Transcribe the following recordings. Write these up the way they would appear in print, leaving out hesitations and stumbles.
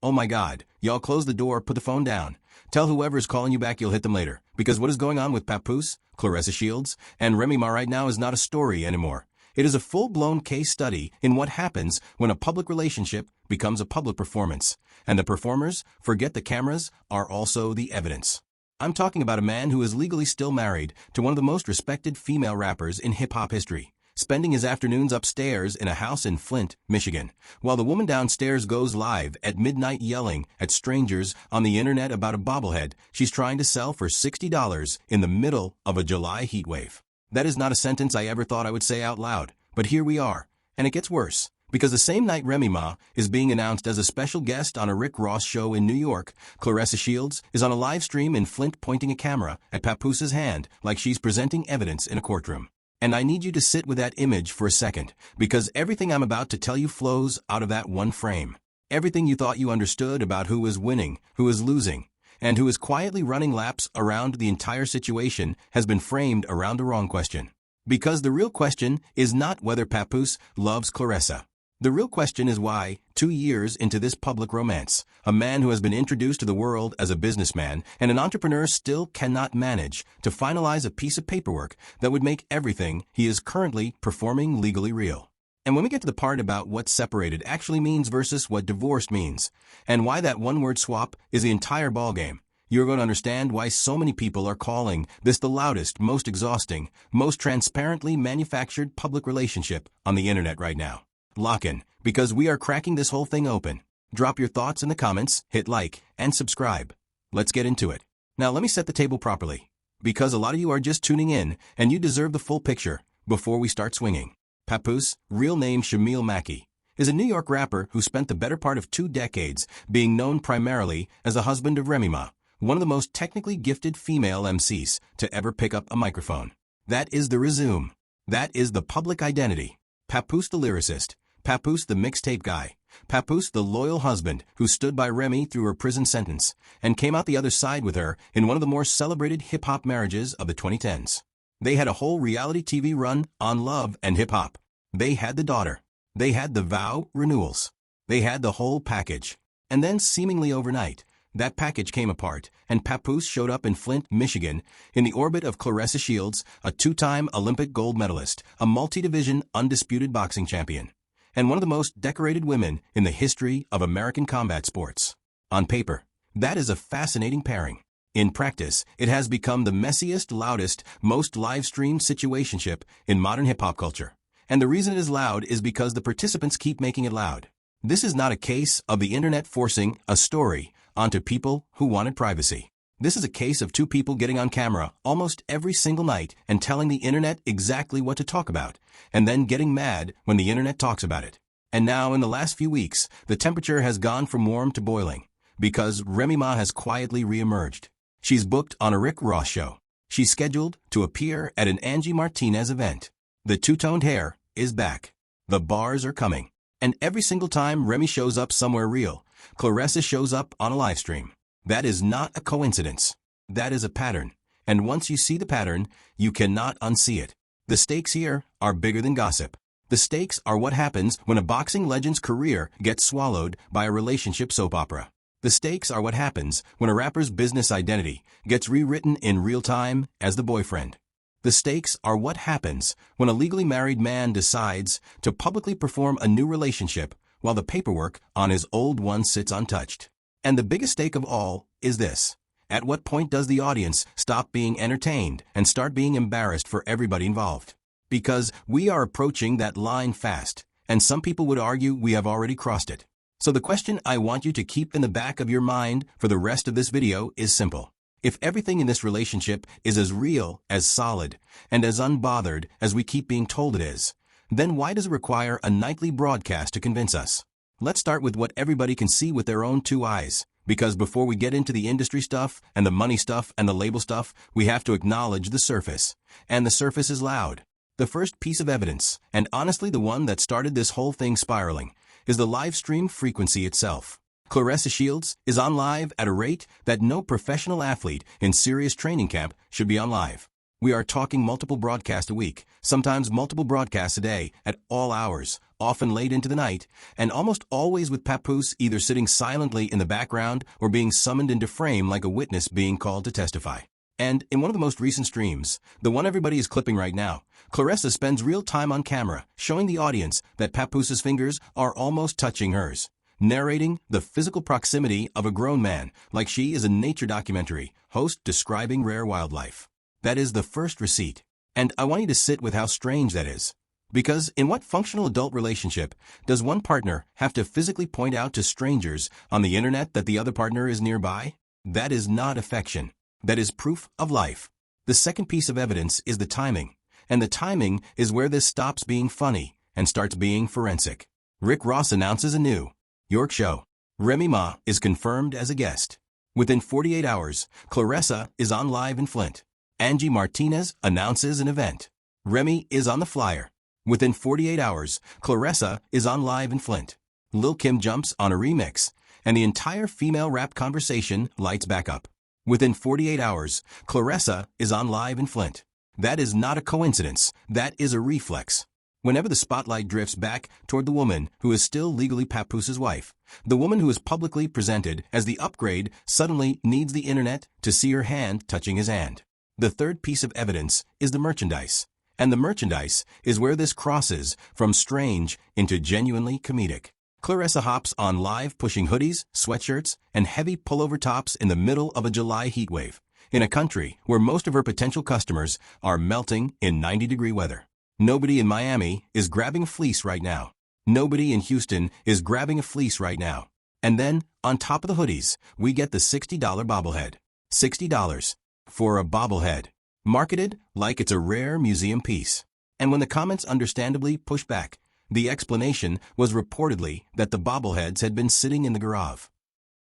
Oh my God, y'all close the door, put the phone down. Tell whoever's calling you back you'll hit them later. Because what is going on with Papoose, Claressa Shields, and Remy Ma right now is not a story anymore. It is a full-blown case study in what happens when a public relationship becomes a public performance. And the performers, forget the cameras, are also the evidence. I'm talking about a man who is legally still married to one of the most respected female rappers in hip-hop history, spending his afternoons upstairs in a house in Flint, Michigan, while the woman downstairs goes live at midnight yelling at strangers on the internet about a bobblehead she's trying to sell for $60 in the middle of a July heat wave. That is not a sentence I ever thought I would say out loud, but here we are, and it gets worse. Because the same night Remy Ma is being announced as a special guest on a Rick Ross show in New York, Claressa Shields is on a live stream in Flint pointing a camera at Papoose's hand like she's presenting evidence in a courtroom. And I need you to sit with that image for a second, because everything I'm about to tell you flows out of that one frame. Everything you thought you understood about who is winning, who is losing, and who is quietly running laps around the entire situation has been framed around the wrong question. Because the real question is not whether Papoose loves Claressa. The real question is why, 2 years into this public romance, a man who has been introduced to the world as a businessman and an entrepreneur still cannot manage to finalize a piece of paperwork that would make everything he is currently performing legally real. And when we get to the part about what separated actually means versus what divorced means, and why that one-word swap is the entire ballgame, you're going to understand why so many people are calling this the loudest, most exhausting, most transparently manufactured public relationship on the internet right now. Lock in, because we are cracking this whole thing open. Drop your thoughts in the comments, hit like, and subscribe. Let's get into it. Now let me set the table properly, because a lot of you are just tuning in, and you deserve the full picture before we start swinging. Papoose, real name Shamil Mackey, is a New York rapper who spent the better part of 2 decades being known primarily as the husband of Remy Ma, one of the most technically gifted female MCs to ever pick up a microphone. That is the resume. That is the public identity. Papoose the lyricist. Papoose the mixtape guy. Papoose the loyal husband who stood by Remy through her prison sentence and came out the other side with her in one of the more celebrated hip-hop marriages of the 2010s. They had a whole reality TV run on love and hip-hop. They had the daughter. They had the vow renewals. They had the whole package. And then seemingly overnight, that package came apart, and Papoose showed up in Flint, Michigan, in the orbit of Claressa Shields, a 2-time Olympic gold medalist, a multi-division undisputed boxing champion, and one of the most decorated women in the history of American combat sports. On paper, that is a fascinating pairing. In practice, it has become the messiest, loudest, most live-streamed situationship in modern hip-hop culture. And the reason it is loud is because the participants keep making it loud. This is not a case of the internet forcing a story onto people who wanted privacy. This is a case of 2 people getting on camera almost every single night and telling the internet exactly what to talk about, and then getting mad when the internet talks about it. And now, in the last few weeks, the temperature has gone from warm to boiling, because Remy Ma has quietly re-emerged. She's booked on a Rick Ross show. She's scheduled to appear at an Angie Martinez event. The two-toned hair is back. The bars are coming. And every single time Remy shows up somewhere real, Claressa shows up on a live stream. That is not a coincidence. That is a pattern. And once you see the pattern, you cannot unsee it. The stakes here are bigger than gossip. The stakes are what happens when a boxing legend's career gets swallowed by a relationship soap opera. The stakes are what happens when a rapper's business identity gets rewritten in real time as the boyfriend. The stakes are what happens when a legally married man decides to publicly perform a new relationship while the paperwork on his old one sits untouched. And the biggest stake of all is this. At what point does the audience stop being entertained and start being embarrassed for everybody involved? Because we are approaching that line fast, and some people would argue we have already crossed it. So the question I want you to keep in the back of your mind for the rest of this video is simple. If everything in this relationship is as real, as solid, and as unbothered as we keep being told it is, then why does it require a nightly broadcast to convince us? Let's start with what everybody can see with their own 2 eyes, because before we get into the industry stuff and the money stuff and the label stuff, we have to acknowledge the surface. And the surface is loud. The first piece of evidence, and honestly the one that started this whole thing spiraling, is the live stream frequency itself. Claressa Shields is on live at a rate that no professional athlete in serious training camp should be on live. We are talking multiple broadcasts a week, sometimes multiple broadcasts a day, at all hours, often late into the night, and almost always with Papoose either sitting silently in the background or being summoned into frame like a witness being called to testify. And in one of the most recent streams, the one everybody is clipping right now, Claressa spends real time on camera, showing the audience that Papoose's fingers are almost touching hers, narrating the physical proximity of a grown man like she is a nature documentary host describing rare wildlife. That is the first receipt. And I want you to sit with how strange that is. Because in what functional adult relationship does one partner have to physically point out to strangers on the internet that the other partner is nearby? That is not affection. That is proof of life. The second piece of evidence is the timing. And the timing is where this stops being funny and starts being forensic. Rick Ross announces a new York show. Remy Ma is confirmed as a guest. Within 48 hours, Claressa is on live in Flint. Angie Martinez announces an event. Remy is on the flyer. Within 48 hours, Claressa is on live in Flint. Lil' Kim jumps on a remix, and the entire female rap conversation lights back up. Within 48 hours, Claressa is on live in Flint. That is not a coincidence. That is a reflex. Whenever the spotlight drifts back toward the woman who is still legally Papoose's wife, the woman who is publicly presented as the upgrade suddenly needs the internet to see her hand touching his hand. The third piece of evidence is the merchandise. And the merchandise is where this crosses from strange into genuinely comedic. Claressa hops on live pushing hoodies, sweatshirts, and heavy pullover tops in the middle of a July heatwave, in a country where most of her potential customers are melting in 90-degree weather. Nobody in Miami is grabbing a fleece right now. Nobody in Houston is grabbing a fleece right now. And then, on top of the hoodies, we get the $60 bobblehead. $60 for a bobblehead. Marketed like it's a rare museum piece. And when the comments understandably push back, the explanation was reportedly that the bobbleheads had been sitting in the garage.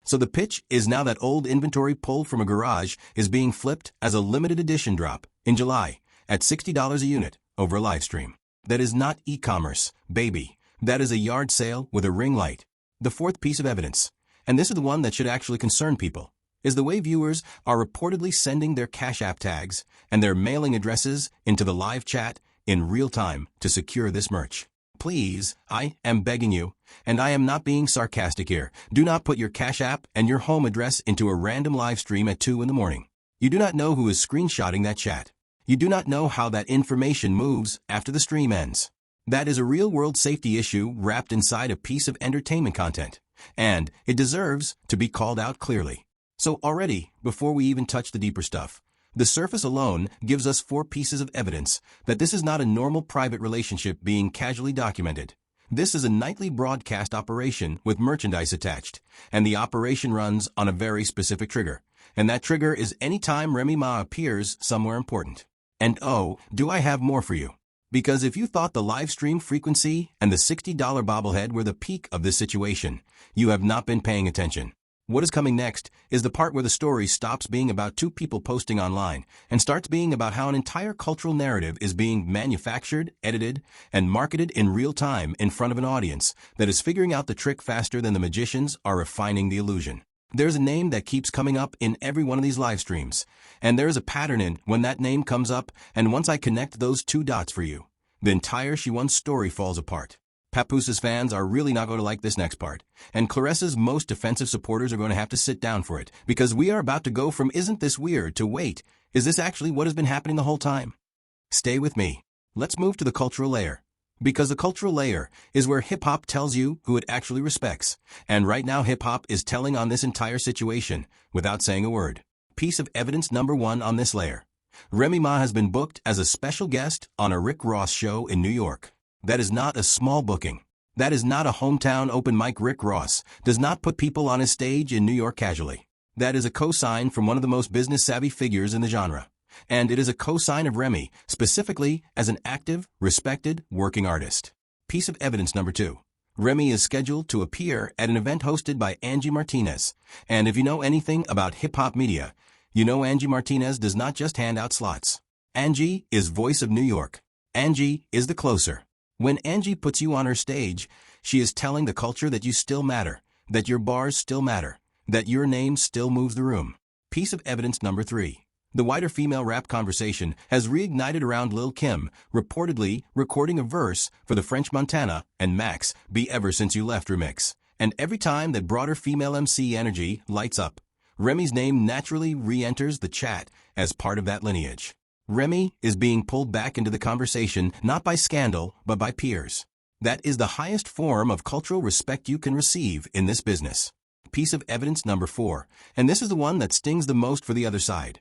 So the pitch is now that old inventory pulled from a garage is being flipped as a limited edition drop in July at $60 a unit over a live stream. That is not e-commerce, baby. That is a yard sale with a ring light. The fourth piece of evidence, and this is the one that should actually concern people, is the way viewers are reportedly sending their Cash App tags and their mailing addresses into the live chat in real time to secure this merch. Please, I am begging you, and I am not being sarcastic here, do not put your Cash App and your home address into a random live stream at 2 in the morning. You do not know who is screenshotting that chat. You do not know how that information moves after the stream ends. That is a real-world safety issue wrapped inside a piece of entertainment content, and it deserves to be called out clearly. So already, before we even touch the deeper stuff, the surface alone gives us 4 pieces of evidence that this is not a normal private relationship being casually documented. This is a nightly broadcast operation with merchandise attached, and the operation runs on a very specific trigger, and that trigger is any time Remy Ma appears somewhere important. And oh, do I have more for you. Because if you thought the live stream frequency and the $60 bobblehead were the peak of this situation, you have not been paying attention. What is coming next is the part where the story stops being about 2 people posting online and starts being about how an entire cultural narrative is being manufactured, edited, and marketed in real time in front of an audience that is figuring out the trick faster than the magicians are refining the illusion. There's a name that keeps coming up in every one of these live streams, and there's a pattern in when that name comes up, and once I connect those 2 dots for you, the entire She Won story falls apart. Papoose's fans are really not going to like this next part, and Claressa's most defensive supporters are going to have to sit down for it, because we are about to go from "isn't this weird" to "wait, is this actually what has been happening the whole time?" Stay with me. Let's move to the cultural layer, because the cultural layer is where hip-hop tells you who it actually respects, and right now hip-hop is telling on this entire situation without saying a word. Piece of evidence number 1 on this layer. Remy Ma has been booked as a special guest on a Rick Ross show in New York. That is not a small booking. That is not a hometown open mic. Rick Ross does not put people on his stage in New York casually. That is a cosign from one of the most business-savvy figures in the genre. And it is a cosign of Remy, specifically as an active, respected, working artist. Piece of evidence number 2. Remy is scheduled to appear at an event hosted by Angie Martinez. And if you know anything about hip-hop media, you know Angie Martinez does not just hand out slots. Angie is voice of New York. Angie is the closer. When Angie puts you on her stage, she is telling the culture that you still matter, that your bars still matter, that your name still moves the room. Piece of evidence number 3. The wider female rap conversation has reignited around Lil' Kim, reportedly recording a verse for the French Montana and Max Be Ever Since You Left remix. And every time that broader female MC energy lights up, Remy's name naturally re-enters the chat as part of that lineage. Remy is being pulled back into the conversation not by scandal, but by peers. That is the highest form of cultural respect you can receive in this business. Piece of evidence number 4, and this is the one that stings the most for the other side.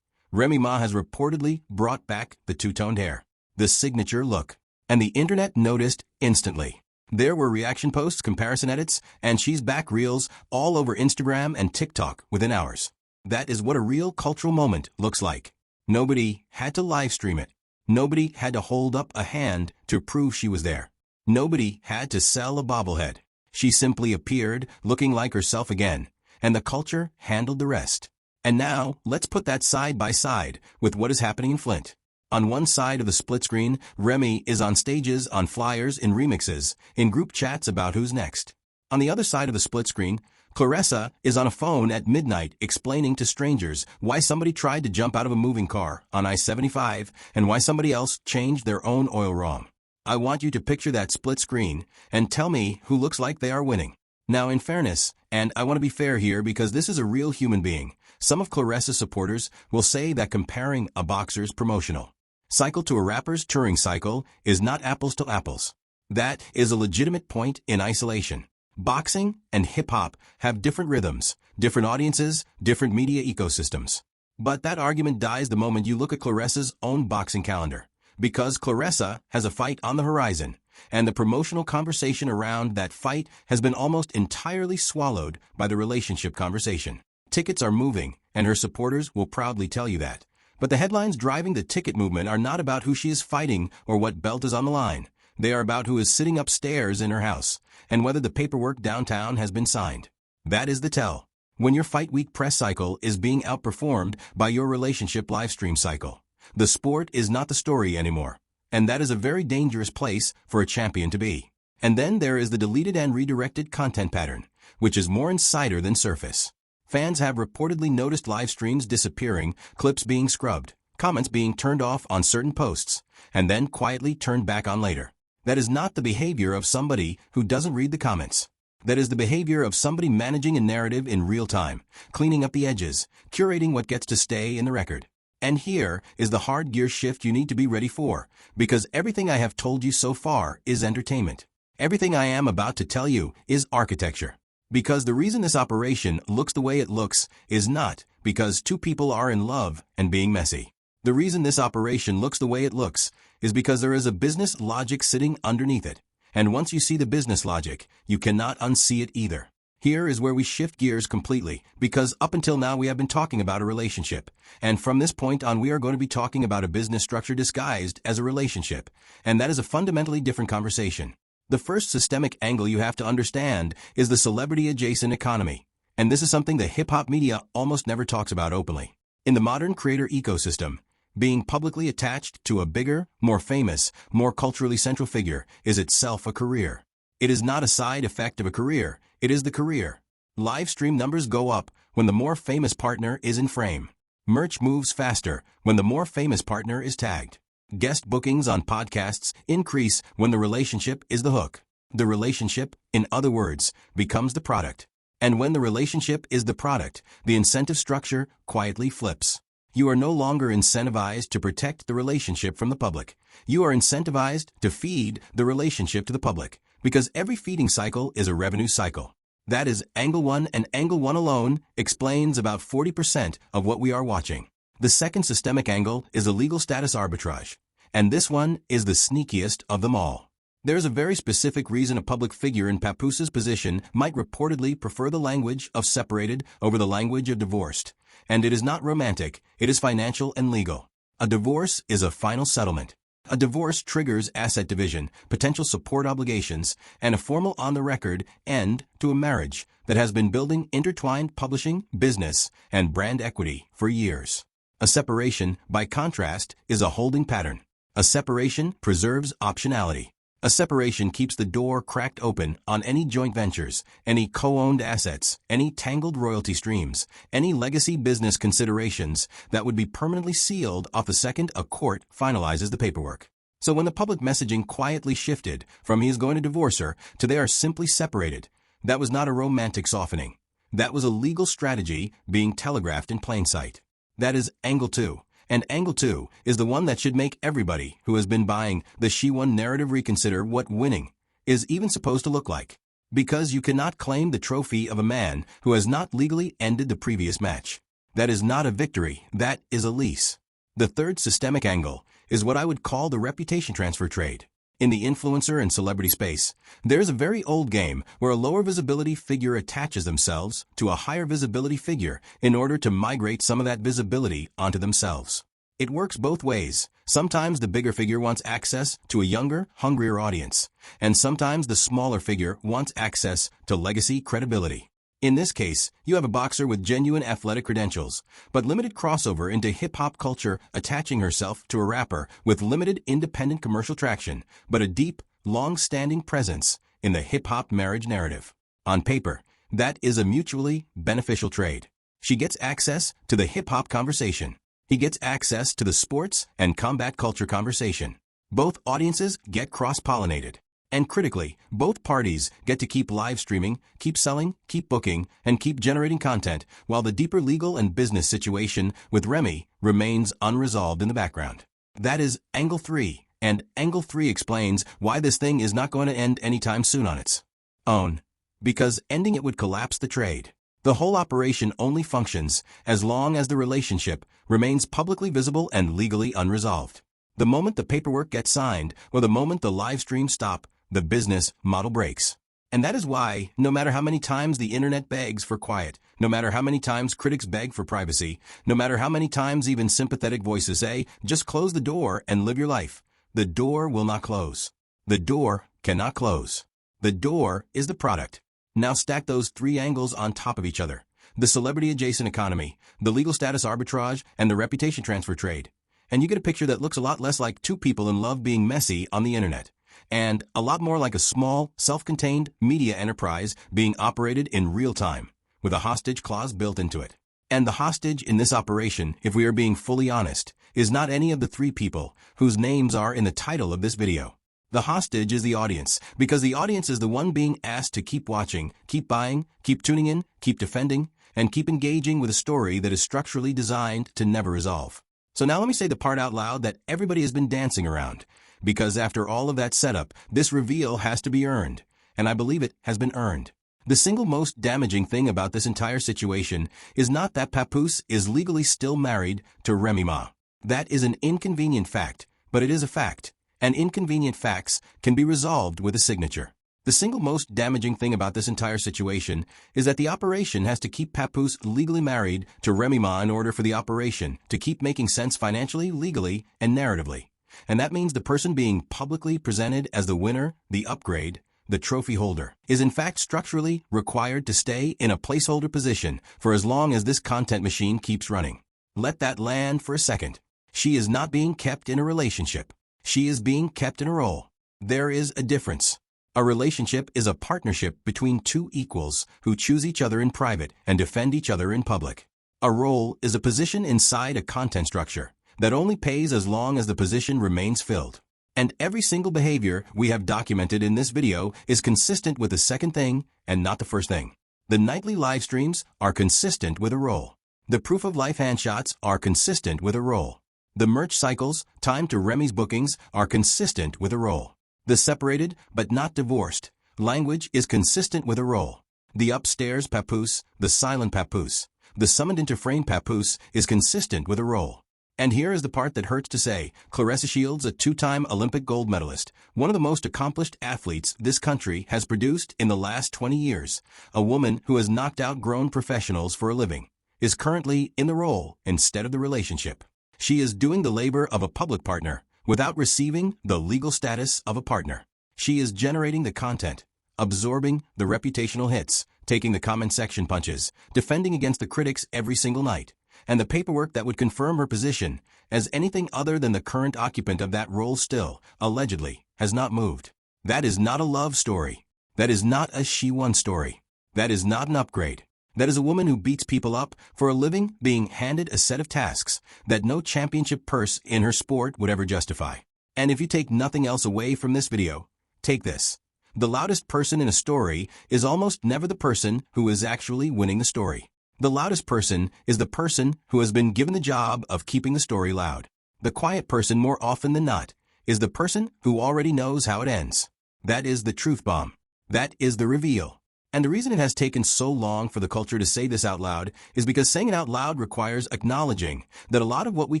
Remy Ma has reportedly brought back the two-toned hair, the signature look, and the internet noticed instantly. There were reaction posts, comparison edits, and she's back reels all over Instagram and TikTok within hours. That is what a real cultural moment looks like. Nobody had to live stream it. Nobody had to hold up a hand to prove she was there. Nobody had to sell a bobblehead. She simply appeared, looking like herself again, and the culture handled the rest. And now, let's put that side by side with what is happening in Flint. On one side of the split screen, Remy is on stages, on flyers, in remixes, in group chats about who's next. On the other side of the split screen, Claressa is on a phone at midnight explaining to strangers why somebody tried to jump out of a moving car on I-75 and why somebody else changed their own oil wrong. I want you to picture that split screen and tell me who looks like they are winning. Now, in fairness, and I want to be fair here because this is a real human being, some of Claressa's supporters will say that comparing a boxer's promotional cycle to a rapper's touring cycle is not apples to apples. That is a legitimate point in isolation. Boxing and hip-hop have different rhythms, different audiences, different media ecosystems. But that argument dies the moment you look at Claressa's own boxing calendar. Because Claressa has a fight on the horizon, and the promotional conversation around that fight has been almost entirely swallowed by the relationship conversation. Tickets are moving, and her supporters will proudly tell you that. But the headlines driving the ticket movement are not about who she is fighting or what belt is on the line. They are about who is sitting upstairs in her house, and whether the paperwork downtown has been signed. That is the tell. When your fight week press cycle is being outperformed by your relationship livestream cycle. The sport is not the story anymore, and that is a very dangerous place for a champion to be. And then there is the deleted and redirected content pattern, which is more insider than surface. Fans have reportedly noticed live streams disappearing, clips being scrubbed, comments being turned off on certain posts, and then quietly turned back on later. That is not the behavior of somebody who doesn't read the comments. That is the behavior of somebody managing a narrative in real time, cleaning up the edges, curating what gets to stay in the record. And here is the hard gear shift you need to be ready for, because everything I have told you so far is entertainment. Everything I am about to tell you is architecture. Because the reason this operation looks the way it looks is not because two people are in love and being messy. The reason this operation looks the way it looks is because there is a business logic sitting underneath it. And once you see the business logic, you cannot unsee it either. Here is where we shift gears completely, because up until now we have been talking about a relationship. And from this point on we are going to be talking about a business structure disguised as a relationship. And that is a fundamentally different conversation. The first systemic angle you have to understand is the celebrity-adjacent economy. And this is something the hip-hop media almost never talks about openly. In the modern creator ecosystem, being publicly attached to a bigger, more famous, more culturally central figure is itself a career. It is not a side effect of a career. It is the career. Live stream numbers go up when the more famous partner is in frame. Merch moves faster when the more famous partner is tagged. Guest bookings on podcasts increase when the relationship is the hook. The relationship, in other words, becomes the product. And when the relationship is the product, the incentive structure quietly flips. You are no longer incentivized to protect the relationship from the public. You are incentivized to feed the relationship to the public. Because every feeding cycle is a revenue cycle. That is, angle one, and angle one alone explains about 40% of what we are watching. The second systemic angle is the legal status arbitrage. And this one is the sneakiest of them all. There is a very specific reason a public figure in Papoose's position might reportedly prefer the language of separated over the language of divorced. And it is not romantic, it is financial and legal. A divorce is a final settlement. A divorce triggers asset division, potential support obligations, and a formal on-the-record end to a marriage that has been building intertwined publishing, business, and brand equity for years. A separation, by contrast, is a holding pattern. A separation preserves optionality. A separation keeps the door cracked open on any joint ventures, any co-owned assets, any tangled royalty streams, any legacy business considerations that would be permanently sealed off the second a court finalizes the paperwork. So when the public messaging quietly shifted from he is going to divorce her to they are simply separated, that was not a romantic softening. That was a legal strategy being telegraphed in plain sight. That is angle 2. And angle 2 is the one that should make everybody who has been buying the she won narrative reconsider what winning is even supposed to look like. Because you cannot claim the trophy of a man who has not legally ended the previous match. That is not a victory, that is a lease. The third systemic angle is what I would call the reputation transfer trade. In the influencer and celebrity space, there's a very old game where a lower visibility figure attaches themselves to a higher visibility figure in order to migrate some of that visibility onto themselves. It works both ways. Sometimes the bigger figure wants access to a younger, hungrier audience, and sometimes the smaller figure wants access to legacy credibility. In this case, you have a boxer with genuine athletic credentials, but limited crossover into hip-hop culture attaching herself to a rapper with limited independent commercial traction, but a deep, long-standing presence in the hip-hop marriage narrative. On paper, that is a mutually beneficial trade. She gets access to the hip-hop conversation. He gets access to the sports and combat culture conversation. Both audiences get cross-pollinated. And critically, both parties get to keep live streaming, keep selling, keep booking, and keep generating content, while the deeper legal and business situation with Remy remains unresolved in the background. That is angle 3, and angle 3 explains why this thing is not going to end anytime soon on its own. Because ending it would collapse the trade. The whole operation only functions as long as the relationship remains publicly visible and legally unresolved. The moment the paperwork gets signed, or the moment the live streams stop, the business model breaks. And that is why, no matter how many times the internet begs for quiet, no matter how many times critics beg for privacy, no matter how many times even sympathetic voices say, just close the door and live your life, the door will not close. The door cannot close. The door is the product. Now stack those 3 angles on top of each other. The celebrity-adjacent economy, the legal status arbitrage, and the reputation transfer trade. And you get a picture that looks a lot less like 2 people in love being messy on the internet, and a lot more like a small, self-contained media enterprise being operated in real time, with a hostage clause built into it. And the hostage in this operation, if we are being fully honest, is not any of the 3 people whose names are in the title of this video. The hostage is the audience, because the audience is the one being asked to keep watching, keep buying, keep tuning in, keep defending, and keep engaging with a story that is structurally designed to never resolve. So now let me say the part out loud that everybody has been dancing around, because after all of that setup, this reveal has to be earned, and I believe it has been earned. The single most damaging thing about this entire situation is not that Papoose is legally still married to Remy Ma. That is an inconvenient fact, but it is a fact, and inconvenient facts can be resolved with a signature. The single most damaging thing about this entire situation is that the operation has to keep Papoose legally married to Remy Ma in order for the operation to keep making sense financially, legally, and narratively. And that means the person being publicly presented as the winner, the upgrade, the trophy holder, is in fact structurally required to stay in a placeholder position for as long as this content machine keeps running. Let that land for a second. She is not being kept in a relationship. She is being kept in a role. There is a difference. A relationship is a partnership between 2 equals who choose each other in private and defend each other in public. A role is a position inside a content structure that only pays as long as the position remains filled. And every single behavior we have documented in this video is consistent with the second thing and not the first thing. The nightly live streams are consistent with a role. The proof of life handshots are consistent with a role. The merch cycles, timed to Remy's bookings, are consistent with a role. The separated, but not divorced, language is consistent with a role. The upstairs Papoose, the silent Papoose, the summoned into frame Papoose is consistent with a role. And here is the part that hurts to say. Claressa Shields, a 2-time Olympic gold medalist, one of the most accomplished athletes this country has produced in the last 20 years, a woman who has knocked out grown professionals for a living, is currently in the role instead of the relationship. She is doing the labor of a public partner without receiving the legal status of a partner. She is generating the content, absorbing the reputational hits, taking the comment section punches, defending against the critics every single night, and the paperwork that would confirm her position as anything other than the current occupant of that role still, allegedly, has not moved. That is not a love story. That is not a she won story. That is not an upgrade. That is a woman who beats people up for a living, being handed a set of tasks that no championship purse in her sport would ever justify. And if you take nothing else away from this video, take this. The loudest person in a story is almost never the person who is actually winning the story. The loudest person is the person who has been given the job of keeping the story loud. The quiet person, more often than not, is the person who already knows how it ends. That is the truth bomb. That is the reveal. And the reason it has taken so long for the culture to say this out loud is because saying it out loud requires acknowledging that a lot of what we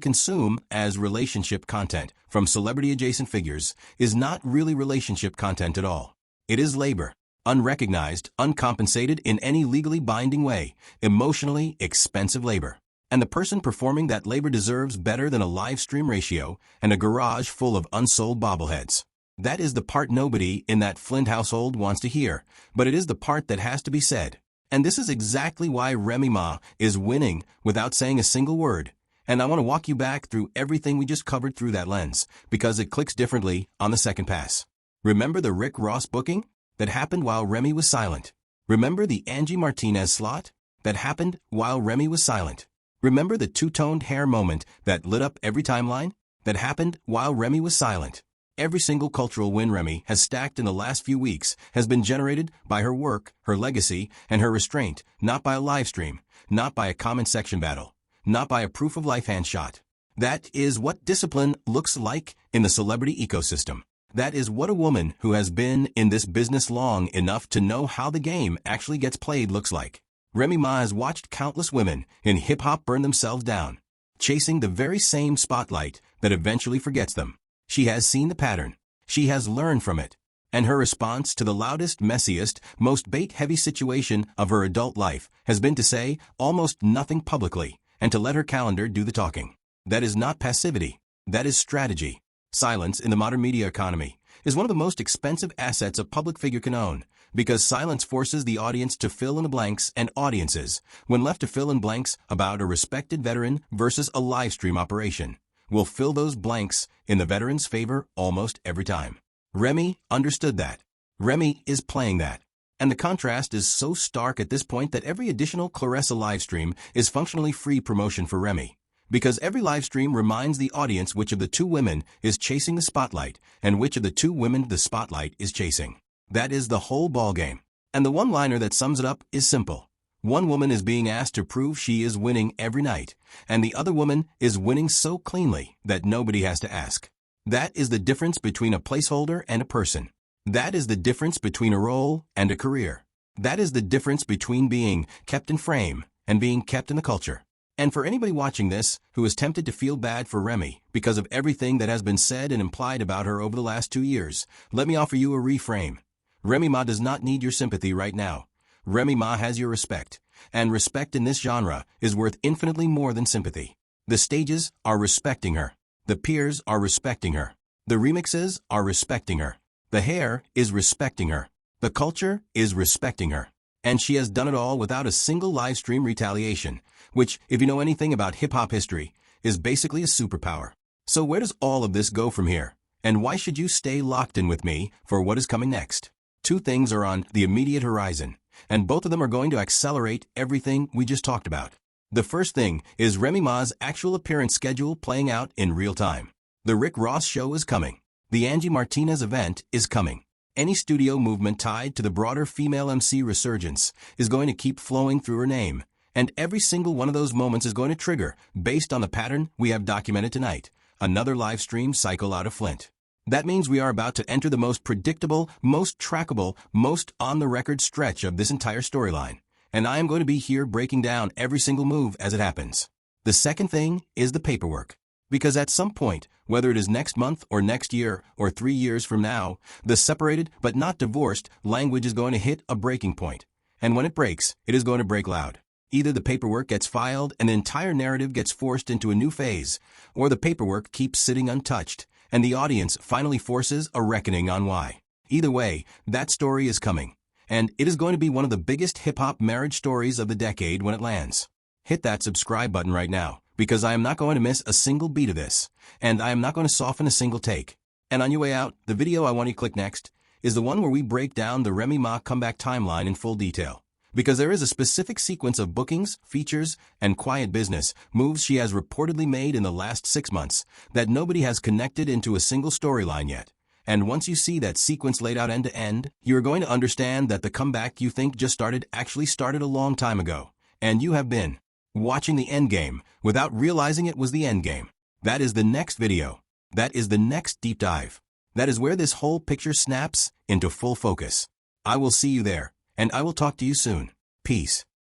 consume as relationship content from celebrity-adjacent figures is not really relationship content at all. It is labor, unrecognized, uncompensated in any legally binding way, emotionally expensive labor. And the person performing that labor deserves better than a live stream ratio and a garage full of unsold bobbleheads. That is the part nobody in that Flint household wants to hear, but it is the part that has to be said. And this is exactly why Remy Ma is winning without saying a single word. And I want to walk you back through everything we just covered through that lens, because it clicks differently on the second pass. Remember the Rick Ross booking? That happened while Remy was silent. Remember the Angie Martinez slot? That happened while Remy was silent. Remember the two-toned hair moment that lit up every timeline? That happened while Remy was silent. Every single cultural win Remy has stacked in the last few weeks has been generated by her work, her legacy, and her restraint, not by a live stream, not by a comment section battle, not by a proof of life hand shot. That is what discipline looks like in the celebrity ecosystem. That is what a woman who has been in this business long enough to know how the game actually gets played looks like. Remy Ma has watched countless women in hip-hop burn themselves down, chasing the very same spotlight that eventually forgets them. She has seen the pattern. She has learned from it. And her response to the loudest, messiest, most bait-heavy situation of her adult life has been to say almost nothing publicly and to let her calendar do the talking. That is not passivity. That is strategy. Silence in the modern media economy is one of the most expensive assets a public figure can own, because silence forces the audience to fill in the blanks, and audiences, when left to fill in blanks about a respected veteran versus a live stream operation, will fill those blanks in the veteran's favor almost every time. Remy understood that. Remy is playing that. And the contrast is so stark at this point that every additional Claressa livestream is functionally free promotion for Remy. Because every livestream reminds the audience which of the two women is chasing the spotlight and which of the two women the spotlight is chasing. That is the whole ballgame. And the one-liner that sums it up is simple. One woman is being asked to prove she is winning every night, and the other woman is winning so cleanly that nobody has to ask. That is the difference between a placeholder and a person. That is the difference between a role and a career. That is the difference between being kept in frame and being kept in the culture. And for anybody watching this who is tempted to feel bad for Remy because of everything that has been said and implied about her over the last 2 years, let me offer you a reframe. Remy Ma does not need your sympathy right now. Remy Ma has your respect, and respect in this genre is worth infinitely more than sympathy. The stages are respecting her. The peers are respecting her. The remixes are respecting her. The hair is respecting her. The culture is respecting her. And she has done it all without a single live stream retaliation, which, if you know anything about hip-hop history, is basically a superpower. So where does all of this go from here? And why should you stay locked in with me for what is coming next? 2 things are on the immediate horizon, and both of them are going to accelerate everything we just talked about. The first thing is Remy Ma's actual appearance schedule playing out in real time. The Rick Ross show is coming. The Angie Martinez event is coming. Any studio movement tied to the broader female MC resurgence is going to keep flowing through her name, and every single one of those moments is going to trigger, based on the pattern we have documented tonight, another live stream cycle out of Flint. That means we are about to enter the most predictable, most trackable, most on-the-record stretch of this entire storyline, and I am going to be here breaking down every single move as it happens. The second thing is the paperwork. Because at some point, whether it is next month or next year or 3 years from now, the separated but not divorced language is going to hit a breaking point. And when it breaks, it is going to break loud. Either the paperwork gets filed and the entire narrative gets forced into a new phase, or the paperwork keeps sitting untouched, and the audience finally forces a reckoning on why. Either way, that story is coming. And it is going to be one of the biggest hip-hop marriage stories of the decade when it lands. Hit that subscribe button right now, because I am not going to miss a single beat of this, and I am not going to soften a single take. And on your way out, the video I want you to click next is the one where we break down the Remy Ma comeback timeline in full detail. Because there is a specific sequence of bookings, features, and quiet business moves she has reportedly made in the last 6 months that nobody has connected into a single storyline yet. And once you see that sequence laid out end to end, you are going to understand that the comeback you think just started actually started a long time ago. And you have been watching the endgame without realizing it was the endgame. That is the next video. That is the next deep dive. That is where this whole picture snaps into full focus. I will see you there, and I will talk to you soon. Peace.